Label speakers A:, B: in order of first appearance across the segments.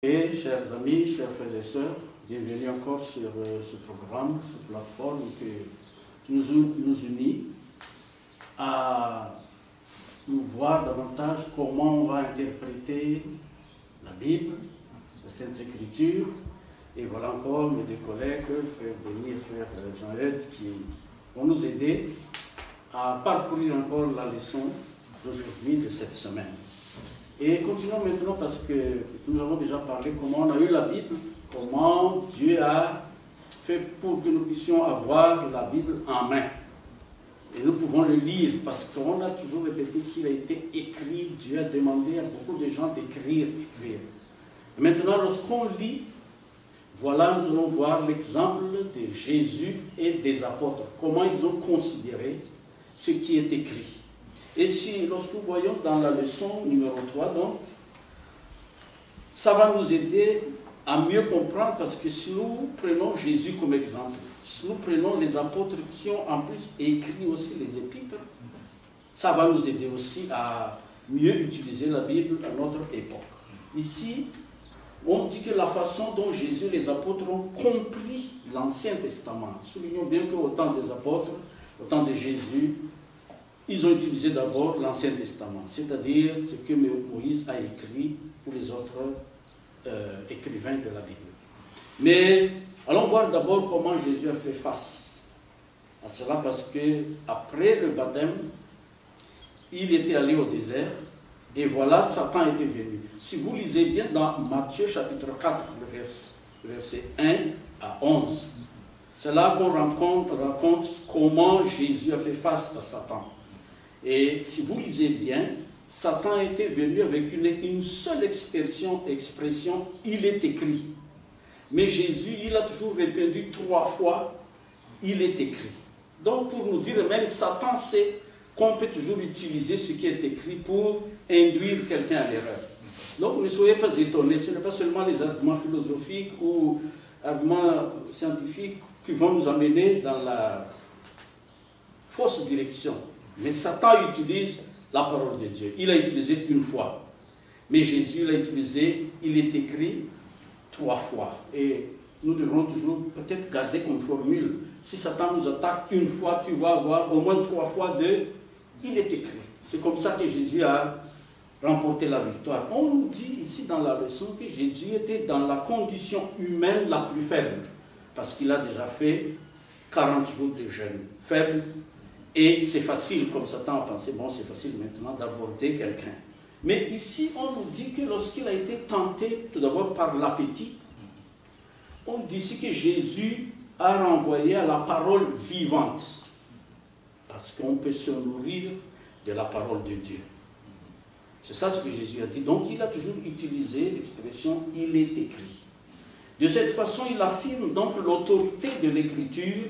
A: Et chers amis, chers frères et sœurs, bienvenue encore sur ce programme, cette plateforme qui nous unit à nous voir davantage comment on va interpréter la Bible, la Sainte Écriture. Et voilà encore mes deux collègues, frère Denis et frère Jean-Eudes, qui vont nous aider à parcourir encore la leçon d'aujourd'hui, de cette semaine. Et continuons maintenant parce que nous avons déjà parlé comment on a eu la Bible, comment Dieu a fait pour que nous puissions avoir la Bible en main. Et nous pouvons le lire parce qu'on a toujours répété qu'il a été écrit. Dieu a demandé à beaucoup de gens d'écrire, écrire. Et maintenant, lorsqu'on lit, voilà, nous allons voir l'exemple de Jésus et des apôtres. Comment ils ont considéré ce qui est écrit. Et si, lorsque nous voyons dans la leçon numéro 3, donc, ça va nous aider à mieux comprendre parce que si nous prenons Jésus comme exemple, si nous prenons les apôtres qui ont en plus écrit aussi les épîtres, ça va nous aider aussi à mieux utiliser la Bible à notre époque. Ici, on dit que la façon dont Jésus et les apôtres ont compris l'Ancien Testament, soulignons bien qu'au temps des apôtres, au temps de Jésus, ils ont utilisé d'abord l'Ancien Testament, c'est-à-dire ce que Moïse a écrit pour les autres écrivains de la Bible. Mais allons voir d'abord comment Jésus a fait face à cela, parce qu'après le baptême, il était allé au désert, et voilà, Satan était venu. Si vous lisez bien dans Matthieu chapitre 4, versets 1 à 11, c'est là qu'on raconte comment Jésus a fait face à Satan. Et si vous lisez bien, Satan était venu avec une seule expression, il est écrit. Mais Jésus, il a toujours répondu 3 fois, il est écrit. Donc pour nous dire, même Satan sait qu'on peut toujours utiliser ce qui est écrit pour induire quelqu'un à l'erreur. Donc ne soyez pas étonnés, ce n'est pas seulement les arguments philosophiques ou arguments scientifiques qui vont nous amener dans la fausse direction. Mais Satan utilise la parole de Dieu. Il a utilisé une fois. Mais Jésus l'a utilisé, il est écrit 3 fois. Et nous devrons toujours peut-être garder comme formule. Si Satan nous attaque une fois, tu vas avoir au moins 3 fois de « il est écrit ». C'est comme ça que Jésus a remporté la victoire. On nous dit ici dans la leçon que Jésus était dans la condition humaine la plus faible. Parce qu'il a déjà fait 40 jours de jeûne. Faible. Et c'est facile, comme Satan a pensé, bon, c'est facile maintenant d'aborder quelqu'un. Mais ici, on nous dit que lorsqu'il a été tenté, tout d'abord par l'appétit, on dit ici que Jésus a renvoyé à la parole vivante. Parce qu'on peut se nourrir de la parole de Dieu. C'est ça ce que Jésus a dit. Donc, il a toujours utilisé l'expression « il est écrit ». De cette façon, il affirme donc l'autorité de l'Écriture.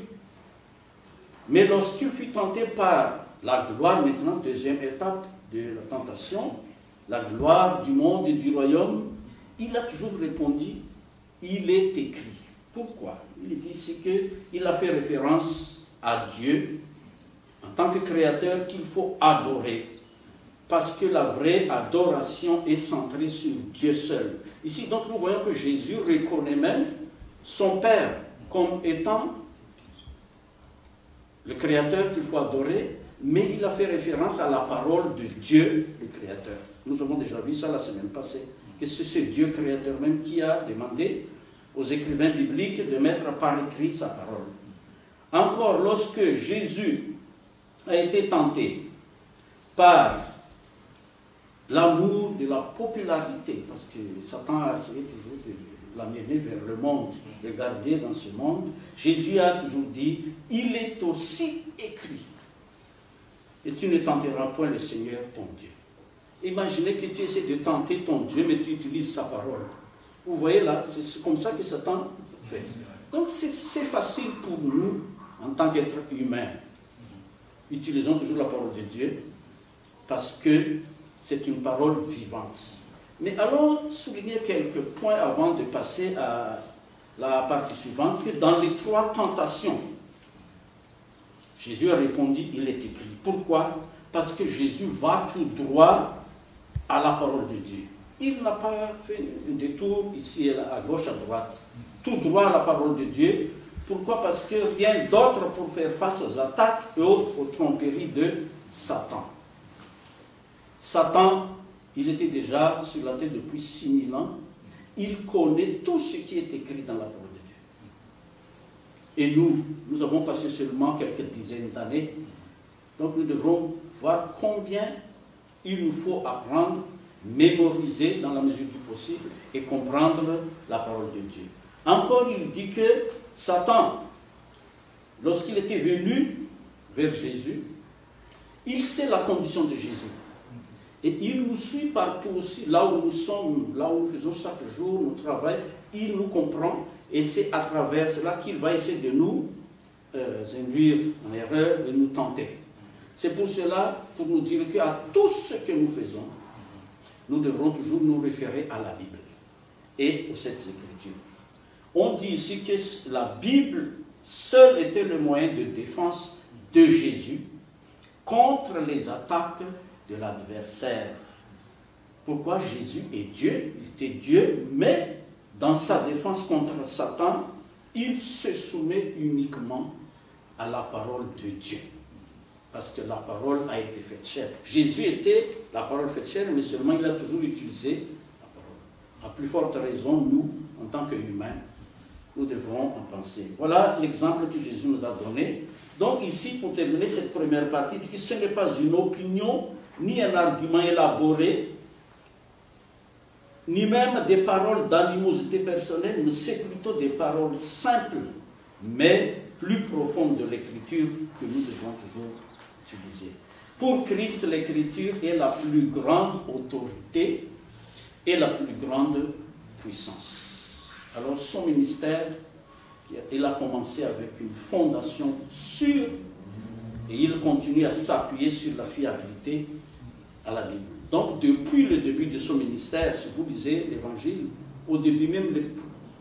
A: Mais lorsqu'il fut tenté par la gloire, maintenant, deuxième étape de la tentation, la gloire du monde et du royaume, il a toujours répondu, il est écrit. Pourquoi? Il dit ici qu'il a fait référence à Dieu en tant que créateur qu'il faut adorer. Parce que la vraie adoration est centrée sur Dieu seul. Ici, donc, nous voyons que Jésus reconnaît même son Père comme étant le Créateur qu'il faut adorer, mais il a fait référence à la parole de Dieu, le Créateur. Nous avons déjà vu ça la semaine passée, que c'est ce Dieu Créateur même qui a demandé aux écrivains bibliques de mettre par écrit sa parole. Encore, lorsque Jésus a été tenté par l'amour de la popularité, parce que Satan a essayé toujours de l'amener vers le monde, de garder dans ce monde, Jésus a toujours dit, il est aussi écrit. Et tu ne tenteras point le Seigneur ton Dieu. Imaginez que tu essaies de tenter ton Dieu, mais tu utilises sa parole. Vous voyez là, c'est comme ça que Satan fait. Donc c'est facile pour nous, en tant qu'être humain. Utilisons toujours la parole de Dieu, parce que c'est une parole vivante. Mais allons souligner quelques points avant de passer à la partie suivante, que dans les 3 tentations, Jésus a répondu, il est écrit. Pourquoi? Parce que Jésus va tout droit à la parole de Dieu. il n'a pas fait un détour ici et là, à gauche, à droite. Tout droit à la parole de Dieu. Pourquoi? Parce que rien d'autre pour faire face aux attaques et aux tromperies de Satan. Satan, il était déjà sur la terre depuis 6000 ans. Il connaît tout ce qui est écrit dans la parole de Dieu. Et nous avons passé seulement quelques dizaines d'années. Donc nous devrons voir combien il nous faut apprendre, mémoriser dans la mesure du possible et comprendre la parole de Dieu. Encore, il dit que Satan, lorsqu'il était venu vers Jésus, il sait la condition de Jésus. Et il nous suit partout aussi, là où nous sommes, là où nous faisons chaque jour notre travail, il nous comprend et c'est à travers cela qu'il va essayer de nous induire en erreur, de nous tenter. C'est pour cela, pour nous dire qu'à tout ce que nous faisons, nous devrons toujours nous référer à la Bible et aux Saintes Écritures. On dit ici que la Bible seule était le moyen de défense de Jésus contre les attaques de l'adversaire. Pourquoi? Jésus est Dieu, il était Dieu, mais dans sa défense contre Satan, il se soumet uniquement à la parole de Dieu. Parce que la parole a été faite chair. Jésus était la parole faite chair, mais seulement il a toujours utilisé la parole. À plus forte raison, nous, en tant qu'humains, nous devrons en penser. Voilà l'exemple que Jésus nous a donné. Donc ici, pour terminer cette première partie, il dit que ce n'est pas une opinion, ni un argument élaboré, ni même des paroles d'animosité personnelle, mais c'est plutôt des paroles simples, mais plus profondes de l'Écriture que nous devons toujours utiliser. Pour Christ, l'Écriture est la plus grande autorité et la plus grande puissance. Alors son ministère, il a commencé avec une fondation sûre et il continue à s'appuyer sur la fiabilité à la Bible. Donc depuis le début de son ministère, si vous lisez l'Évangile, au début même,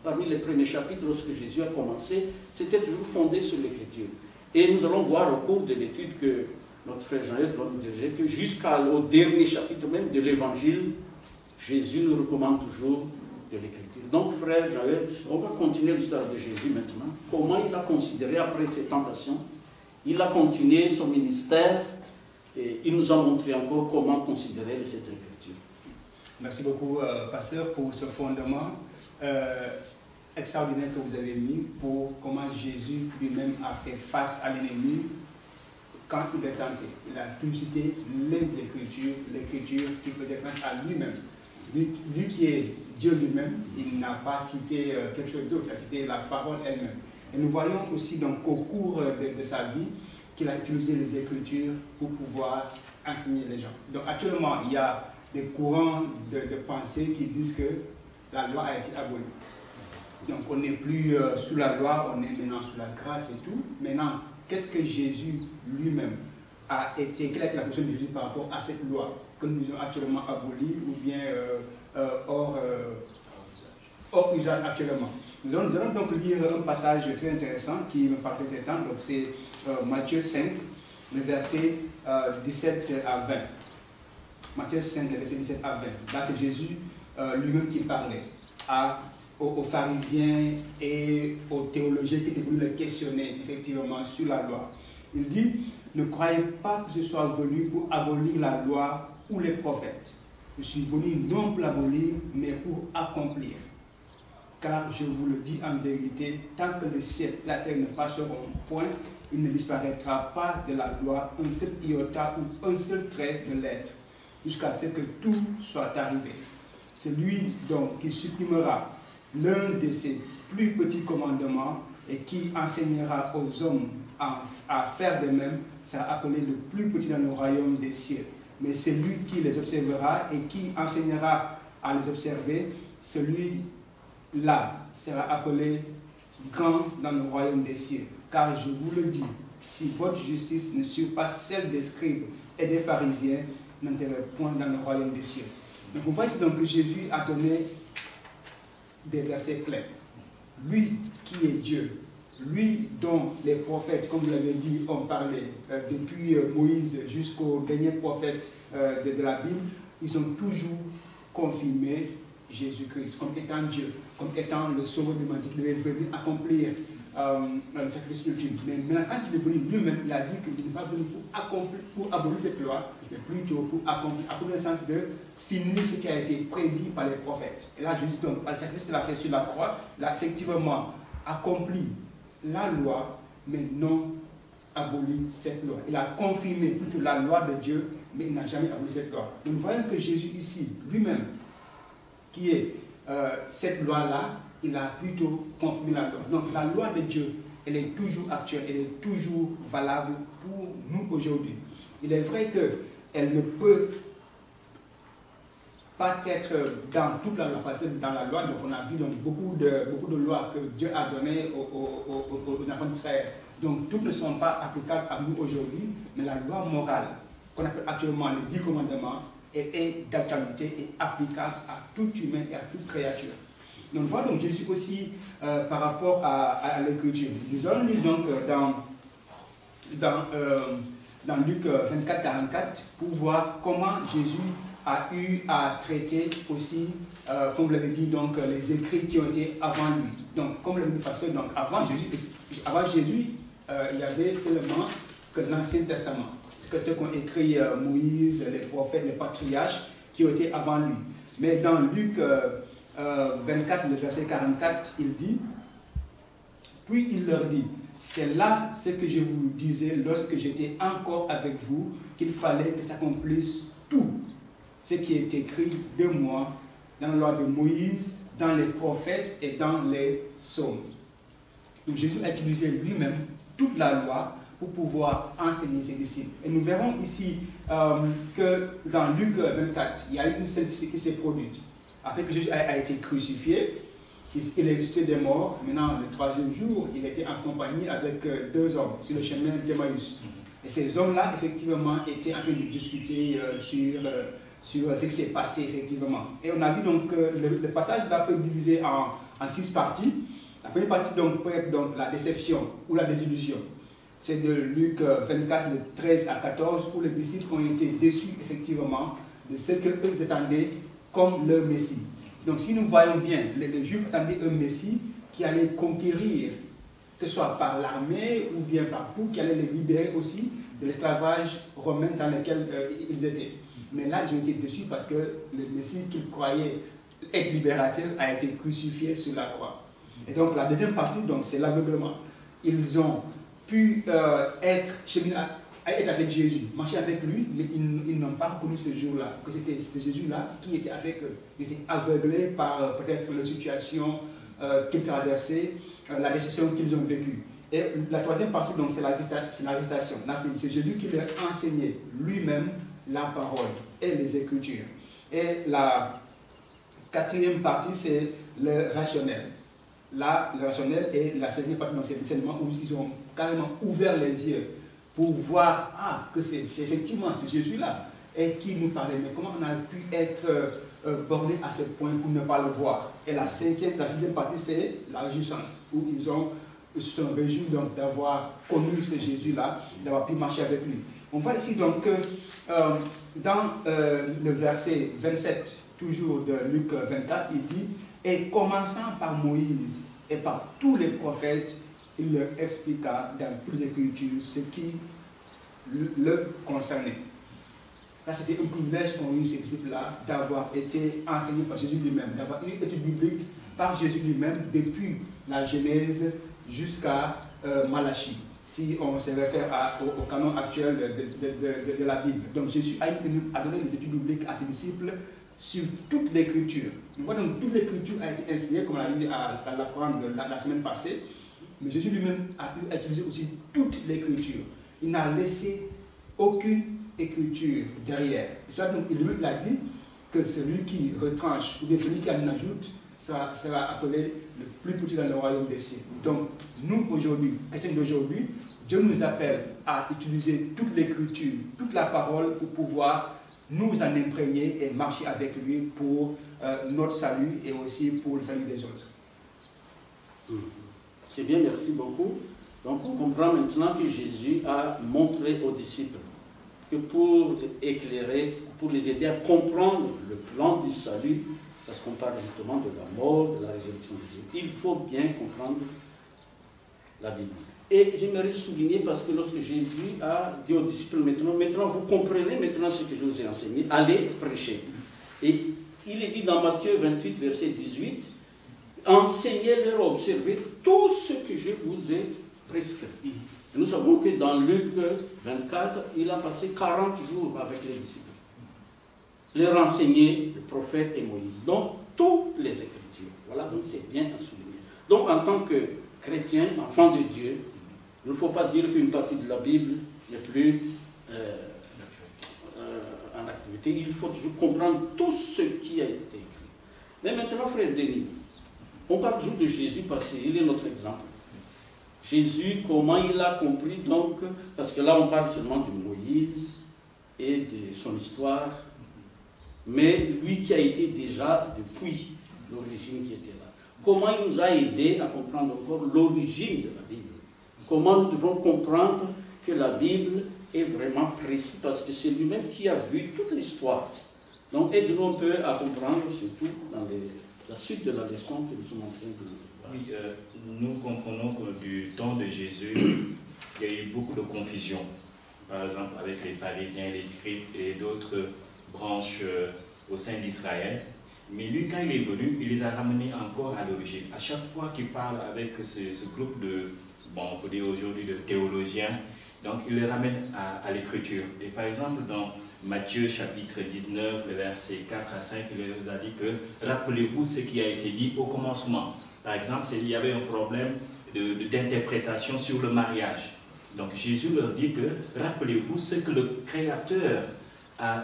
A: parmi les premiers chapitres, lorsque Jésus a commencé, c'était toujours fondé sur l'Écriture. Et nous allons voir au cours de l'étude que notre frère Jean-Yves va nous dire que jusqu'au dernier chapitre même de l'Évangile, Jésus nous recommande toujours de l'Écriture. Donc, frère Jean-Yves, on va continuer l'histoire de Jésus maintenant. Comment il a considéré après ses tentations? Il a continué son ministère et il nous a montré encore comment considérer cette Écriture.
B: Merci beaucoup, pasteur, pour ce fondement extraordinaire que vous avez mis pour comment Jésus lui-même a fait face à l'ennemi quand il est tenté. Il a tout cité les Écritures, l'Écriture qui faisait face à lui-même. Lui qui est Dieu lui-même, il n'a pas cité quelque chose d'autre, il a cité la parole elle-même. Et nous voyons aussi donc au cours de sa vie qu'il a utilisé les Écritures pour pouvoir enseigner les gens. Donc actuellement, il y a des courants de pensée qui disent que la loi a été abolie. Donc on n'est plus sous la loi, on est maintenant sous la grâce et tout. Maintenant, qu'est-ce que Jésus lui-même a été, quelle a été la position de Jésus par rapport à cette loi que nous avons actuellement abolie ou bien hors usage actuellement? Nous allons donc lire un passage très intéressant qui me paraît très intéressant. Donc c'est Matthieu 5, le verset 17 à 20. Matthieu 5, le verset 17 à 20. Là c'est Jésus lui-même qui parlait aux pharisiens et aux théologiens qui étaient venus le questionner effectivement sur la loi. Il dit, ne croyez pas que je sois venu pour abolir la loi ou les prophètes. Je suis venu non pour l'abolir, mais pour accomplir. Car je vous le dis en vérité, tant que le ciel et la terre ne passeront point, il ne disparaîtra pas de la loi un seul iota ou un seul trait de lettre, jusqu'à ce que tout soit arrivé. Celui donc qui supprimera l'un de ses plus petits commandements et qui enseignera aux hommes à faire de même, sera appelé le plus petit dans le royaume des cieux. Mais celui qui les observera et qui enseignera à les observer, celui-là sera appelé grand dans le royaume des cieux. Car je vous le dis, si votre justice ne surpasse celle des scribes et des pharisiens, n'entrez point dans le royaume des cieux. Donc vous voyez donc que Jésus a donné des versets clairs. Lui qui est Dieu, lui dont les prophètes, comme vous l'avez dit, ont parlé, depuis Moïse jusqu'au dernier prophète de la Bible, ils ont toujours confirmer Jésus-Christ comme étant Dieu, comme étant le sauveur du monde, qui devait venir accomplir le sacrifice ultime. Mais maintenant, quand il est venu lui-même, il a dit qu'il n'est pas venu pour abolir cette loi, mais plutôt pour accomplir le sens de finir ce qui a été prédit par les prophètes. Et là, Jésus, donc, par le sacrifice qu'il a fait sur la croix, il a effectivement accompli la loi, mais non aboli cette loi. Il a confirmé plutôt la loi de Dieu, mais il n'a jamais aboli cette loi. Donc nous voyons que Jésus ici, lui-même, qui est cette loi-là, il a plutôt confirmé la loi. Donc la loi de Dieu, elle est toujours actuelle, elle est toujours valable pour nous aujourd'hui. Il est vrai qu'elle ne peut pas être dans toute la loi, parce que dans la loi, donc on a vu donc, beaucoup de lois que Dieu a données aux enfants d'Israël. Donc toutes ne sont pas applicables à nous aujourd'hui, mais la loi morale, qu'on appelle actuellement les 10 commandements, est d'actualité et applicable à tout humain et à toute créature. Donc voilà donc Jésus aussi par rapport à l'écriture. Nous allons lire donc dans Luc 24, 44 pour voir comment Jésus a eu à traiter aussi, comme vous l'avez dit, donc, les écrits qui ont été avant lui. Donc comme l'avait dit pasteur, donc avant Jésus, il y avait seulement que l'Ancien Testament. C'est ce qu'ont écrit Moïse, les prophètes, les patriarches qui ont été avant lui. Mais dans Luc 24, le verset 44, il dit, puis il leur dit, c'est là ce que je vous disais lorsque j'étais encore avec vous, qu'il fallait que s'accomplisse tout ce qui est écrit de moi dans la loi de Moïse, dans les prophètes et dans les psaumes. Donc Jésus a utilisé lui-même toute la loi pour pouvoir enseigner ses disciples. Et nous verrons ici que dans Luc 24, il y a une scène qui s'est produite. Après que Jésus a été crucifié, qu'il est ressuscité des morts, maintenant le 3e jour, il était en compagnie avec 2 hommes sur le chemin d'Emmaüs. Et ces hommes-là, effectivement, étaient en train de discuter sur ce qui s'est passé, effectivement. Et on a vu donc que le passage là peut être divisé en 6 parties. La première partie donc, peut être donc, la déception ou la désillusion. C'est de Luc 24, de 13 à 14, où les disciples ont été déçus, effectivement, de ce qu'eux attendaient comme leur Messie. Donc si nous voyons bien, les Juifs attendaient un Messie qui allait conquérir, que ce soit par l'armée ou bien par coup, qui allait les libérer aussi de l'esclavage romain dans lequel ils étaient. Mais là, ils ont été déçus parce que le Messie qu'ils croyaient être libérateur a été crucifié sur la croix. Et donc la deuxième partie, c'est l'aveuglement. Ils ont pu être avec Jésus, marcher avec lui, mais ils n'ont pas reconnu ce jour-là, que c'était Jésus-là qui était avec eux. Ils étaient aveuglés par peut-être la situation qu'ils traversaient, la décision qu'ils ont vécue. Et la troisième partie, c'est l'arrestation. Là, c'est Jésus qui leur enseignait lui-même la parole et les Écritures. Et la quatrième partie, c'est le rationnel. Là, le rationnel et la cinquième partie, c'est le discernement où ils ont carrément ouvert les yeux pour voir que c'est effectivement c'est Jésus-là et qui nous parlait. Mais comment on a pu être borné à ce point pour ne pas le voir? Et la sixième partie, c'est la réjouissance, où ils se sont réjouis d'avoir connu ce Jésus-là, d'avoir pu marcher avec lui. On voit ici donc que dans le verset 27, toujours de Luc 24, il dit « Et commençant par Moïse et par tous les prophètes, il leur expliqua dans toutes les Écritures ce qui le concernait. » Là, c'était un privilège qu'ont eu ces disciples-là d'avoir été enseignés par Jésus lui-même, d'avoir une étude biblique par Jésus lui-même depuis la Genèse jusqu'à Malachie, si on se réfère au canon actuel de la Bible. Donc Jésus a donné des études bibliques à ses disciples sur toute l'Écriture. On voit donc toute l'Écriture a été inspirée, comme on l'a lu à la fin de la semaine passée, mais Jésus lui-même a pu utiliser aussi toute l'Écriture. Il n'a laissé aucune Écriture derrière. Et ça, donc, il a dit que celui qui retranche ou bien celui qui en ajoute sera appelé le plus petit dans le royaume des cieux. Donc, nous aujourd'hui, chrétiens d'aujourd'hui, Dieu nous appelle à utiliser toute l'Écriture, toute la parole pour pouvoir nous en imprégner et marcher avec lui pour notre salut et aussi pour le salut des autres.
A: C'est bien, merci beaucoup. Donc on comprend maintenant que Jésus a montré aux disciples que pour éclairer, pour les aider à comprendre le plan du salut, parce qu'on parle justement de la mort, de la résurrection de Jésus, il faut bien comprendre la Bible. Et j'aimerais souligner, parce que lorsque Jésus a dit aux disciples, maintenant vous comprenez maintenant ce que je vous ai enseigné, allez prêcher. Et il est dit dans Matthieu 28, verset 18, enseignez-leur à observer tout ce que je vous ai prescrit. Et nous savons que dans Luc 24, il a passé 40 jours avec les disciples. Leur enseigner le prophète et Moïse. Donc, toutes les Écritures. Voilà, donc c'est bien à souligner. Donc, en tant que chrétien, enfant de Dieu, il ne faut pas dire qu'une partie de la Bible n'est plus en activité. Il faut toujours comprendre tout ce qui a été écrit. Mais maintenant, frère Denis, on parle toujours de Jésus parce qu'il est notre exemple. Jésus, comment il a compris donc, parce que là on parle seulement de Moïse et de son histoire, mais lui qui a été déjà depuis l'origine qui était là. Comment il nous a aidé à comprendre encore l'origine de la Bible? Comment nous devons comprendre que la Bible est vraiment précise, parce que c'est lui-même qui a vu toute l'histoire. Donc aide-nous un peu à comprendre, surtout dans la suite de la leçon que nous sommes en train de voir.
C: Oui, nous comprenons que du temps de Jésus, il y a eu beaucoup de confusion. Par exemple, avec les pharisiens, les scribes et d'autres branches au sein d'Israël. Mais lui, quand il est venu, il les a ramenés encore à l'origine. À chaque fois qu'il parle avec ce groupe de, bon, on peut dire aujourd'hui de théologiens, donc il les ramène à l'écriture. Et par exemple, dans Matthieu chapitre 19, le verset 4 à 5, il nous a dit que rappelez-vous ce qui a été dit au commencement. Par exemple, il y avait un problème d'interprétation sur le mariage. Donc Jésus leur dit que rappelez-vous ce que le Créateur a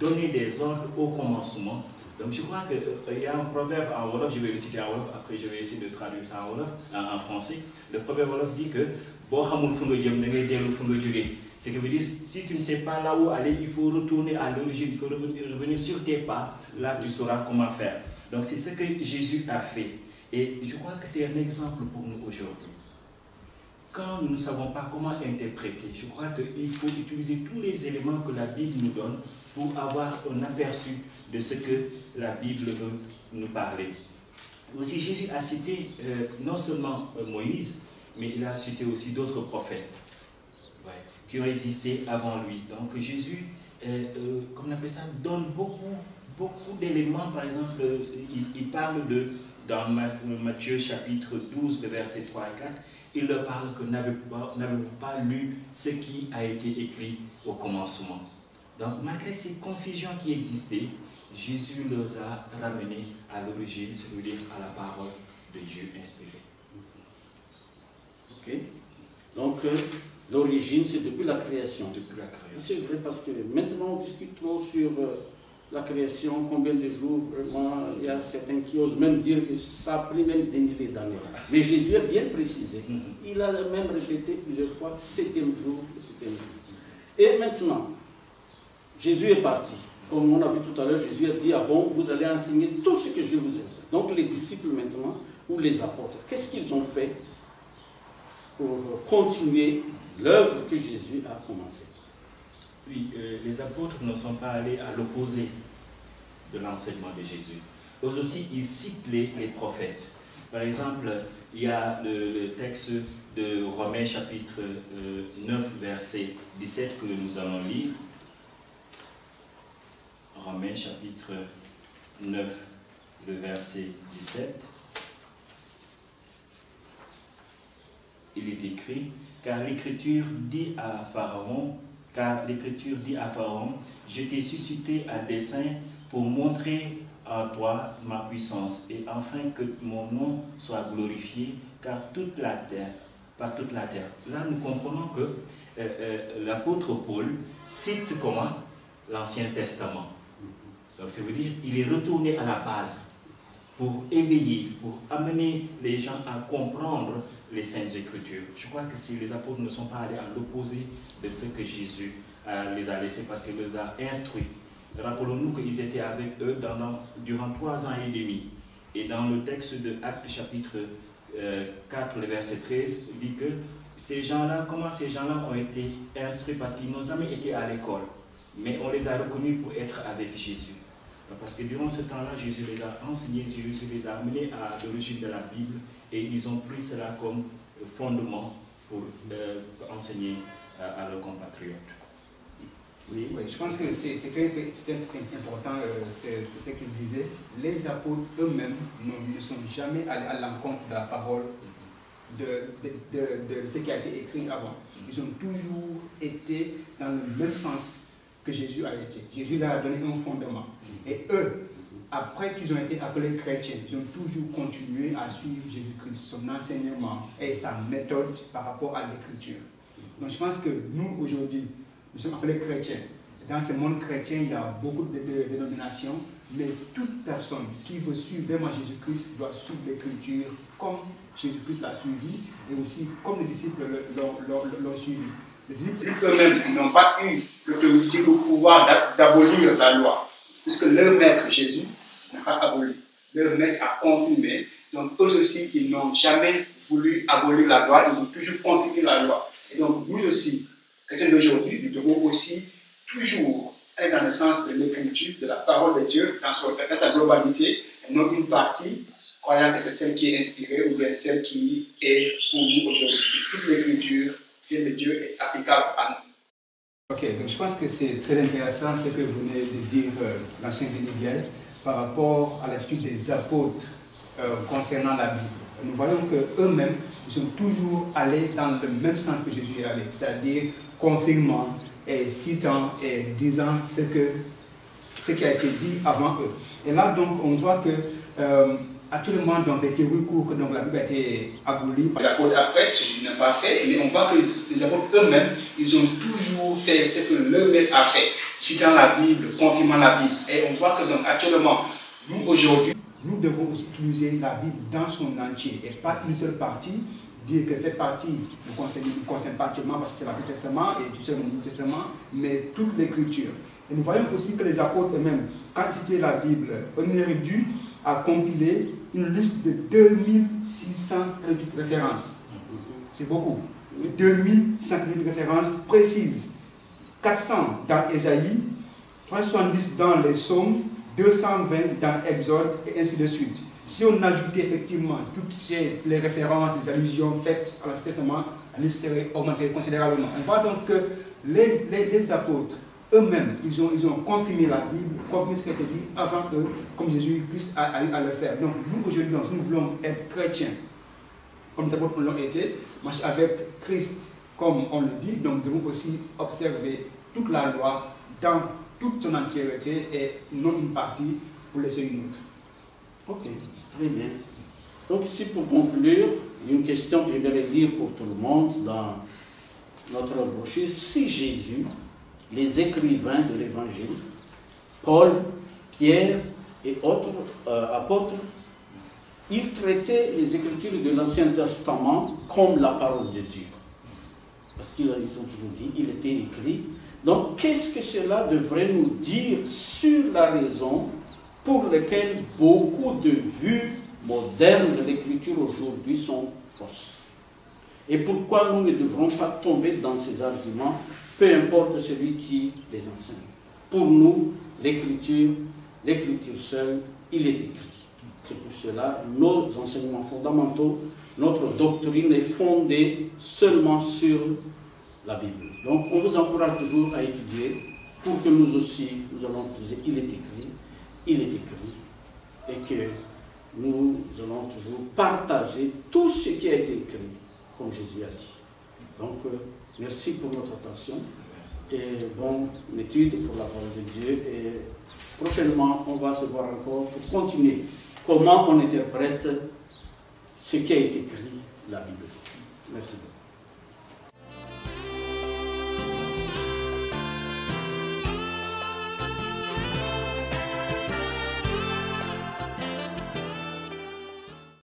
C: donné des ordres au commencement. Donc je crois qu'il y a un proverbe en Wolof, je vais le citer en Wolof, après je vais essayer de traduire ça en Wolof, en français. Le proverbe Wolof dit que ce qui veut dire, si tu ne sais pas là où aller, il faut retourner à l'origine, il faut revenir sur tes pas, là tu sauras comment faire. Donc c'est ce que Jésus a fait. Et je crois que c'est un exemple pour nous aujourd'hui. Quand nous ne savons pas comment interpréter, je crois qu'il faut utiliser tous les éléments que la Bible nous donne pour avoir un aperçu de ce que la Bible veut nous parler. Aussi, Jésus a cité non seulement Moïse, mais il a cité aussi d'autres prophètes qui ont existé avant lui. Donc Jésus, comme on appelle ça, donne beaucoup d'éléments. Par exemple, il parle dans Matthieu chapitre 12, versets 3 et 4, il leur parle que n'avez-vous pas lu ce qui a été écrit au commencement. Donc malgré ces confusions qui existaient, Jésus les a ramenés à l'origine, c'est-à-dire à la parole de Dieu inspirée.
A: Ok. Donc l'origine, c'est depuis la création.
C: Depuis la création.
A: C'est vrai, parce que maintenant on discute trop sur la création, combien de jours, vraiment, il y a certains qui osent même dire que ça a pris même des milliers d'années. Mais Jésus a bien précisé. Il a même répété plusieurs fois, septième jour, septième jour. Et maintenant, Jésus est parti. Comme on a vu tout à l'heure, Jésus a dit, ah bon, vous allez enseigner tout ce que je vous enseigne. Donc les disciples maintenant, ou les apôtres, qu'est-ce qu'ils ont fait pour continuer l'œuvre que Jésus a commencée?
C: Oui, les apôtres ne sont pas allés à l'opposé de l'enseignement de Jésus. Eux aussi, ils citent les prophètes. Par exemple, il y a le texte de Romains chapitre 9, verset 17 que nous allons lire. Romains chapitre 9, le verset 17. Il est écrit, car l'Écriture dit à Pharaon, je t'ai suscité à dessein pour montrer à toi ma puissance, et afin que mon nom soit glorifié par toute la terre. Là, nous comprenons que l'apôtre Paul cite comment? L'Ancien Testament. Donc, ça veut dire qu'il est retourné à la base pour éveiller, pour amener les gens à comprendre les Saintes Écritures. Je crois que si les apôtres ne sont pas allés à l'opposé de ce que Jésus les a laissés, parce qu'il les a instruits. Rappelons-nous qu'ils étaient avec eux durant 3 ans et demi. Et dans le texte de Actes chapitre 4, le verset 13, il dit que ces gens-là, comment ces gens-là ont été instruits, parce qu'ils n'ont jamais été à l'école, mais on les a reconnus pour être avec Jésus. Parce que durant ce temps-là, Jésus les a enseignés, Jésus les a amenés à l'origine de la Bible, et ils ont pris cela comme fondement pour enseigner à leurs compatriotes.
B: Oui, je pense que c'est important, c'est ce qu'il disait. Les apôtres eux-mêmes ne sont jamais allés à l'encontre de la parole de ce qui a été écrit avant. Ils ont toujours été dans le même sens que Jésus a été. Jésus leur a donné un fondement. Et eux, après qu'ils ont été appelés chrétiens, ils ont toujours continué à suivre Jésus-Christ, son enseignement et sa méthode par rapport à l'écriture. Donc je pense que nous, aujourd'hui, nous sommes appelés chrétiens. Dans ce monde chrétien, il y a beaucoup de dénominations, mais toute personne qui veut suivre vraiment Jésus-Christ doit suivre l'écriture comme Jésus-Christ l'a suivi et aussi comme les disciples l'ont suivi. Les disciples eux-mêmes n'ont pas eu l'autorité ou le pouvoir d'abolir la loi, puisque leur maître Jésus n'a pas aboli. Leur maître a confirmé. Donc eux aussi, ils n'ont jamais voulu abolir la loi, ils ont toujours confirmé la loi. Et donc nous aussi, chrétiens d'aujourd'hui, nous devons aussi toujours aller dans le sens de l'écriture, de la parole de Dieu, dans sa globalité, et non une partie, croyant que c'est celle qui est inspirée ou bien celle qui est pour nous aujourd'hui. Toute l'écriture vient de Dieu et est applicable à nous. Ok, donc je pense que c'est très intéressant ce que vous venez de dire, l'ancien Miguel, par rapport à l'attitude des apôtres concernant la Bible. Nous voyons qu'eux-mêmes, ils sont toujours allés dans le même sens que Jésus est allé, c'est-à-dire confirmant et citant et disant ce qui a été dit avant eux. Et là, donc, on voit que actuellement, dans les théories courtes, que donc, la Bible a été abolie par les apôtres après, Jésus n'a pas fait, mais on voit que les apôtres eux-mêmes, ils ont toujours fait ce que leur maître a fait, citant la Bible, confirmant la Bible. Et on voit que donc, actuellement, nous aujourd'hui, nous devons utiliser la Bible dans son entier et pas une seule partie. Dire que cette partie ne concerne pas actuellement parce que c'est l'Ancien Testament et tout ça le Nouveau Testament, mais toute l'écriture. Et nous voyons aussi que les apôtres eux-mêmes, quand ils citaient la Bible, on est dû à compiler une liste de 2600 références. C'est beaucoup. 2600 références précises. 400 dans Ésaïe, 370 dans les Psaumes, 220 dans Exode et ainsi de suite. Si on ajoutait effectivement toutes les références, les allusions faites à l'Ancien Testament, la liste serait augmentée considérablement. On voit donc que les apôtres eux-mêmes, ils ont confirmé la Bible, confirmé ce qui a été dit avant eux, comme Jésus-Christ a eu à le faire. Donc nous aujourd'hui, nous voulons être chrétiens, comme les apôtres l'ont été, marcher avec Christ, comme on le dit, donc nous devons aussi observer toute la loi dans toute son entièreté et non une partie pour laisser une autre.
A: Ok, très bien. Donc ici pour conclure, une question que je vais lire pour tout le monde dans notre brochure. Si Jésus, les écrivains de l'Évangile, Paul, Pierre et autres apôtres, ils traitaient les Écritures de l'Ancien Testament comme la parole de Dieu. Parce qu'ils ont toujours dit, il était écrit. Donc qu'est-ce que cela devrait nous dire sur la raison pour lesquelles beaucoup de vues modernes de l'écriture aujourd'hui sont fausses? Et pourquoi nous ne devrons pas tomber dans ces arguments, peu importe celui qui les enseigne? Pour nous, l'écriture seule, il est écrit. C'est pour cela nos enseignements fondamentaux, notre doctrine est fondée seulement sur la Bible. Donc on vous encourage toujours à étudier pour que nous aussi, nous allons utiliser il est écrit, et que nous allons toujours partager tout ce qui a été écrit, comme Jésus a dit. Donc, merci pour votre attention et bonne étude pour la parole de Dieu. Et prochainement, on va se voir encore pour continuer comment on interprète ce qui a été écrit, la Bible. Merci beaucoup.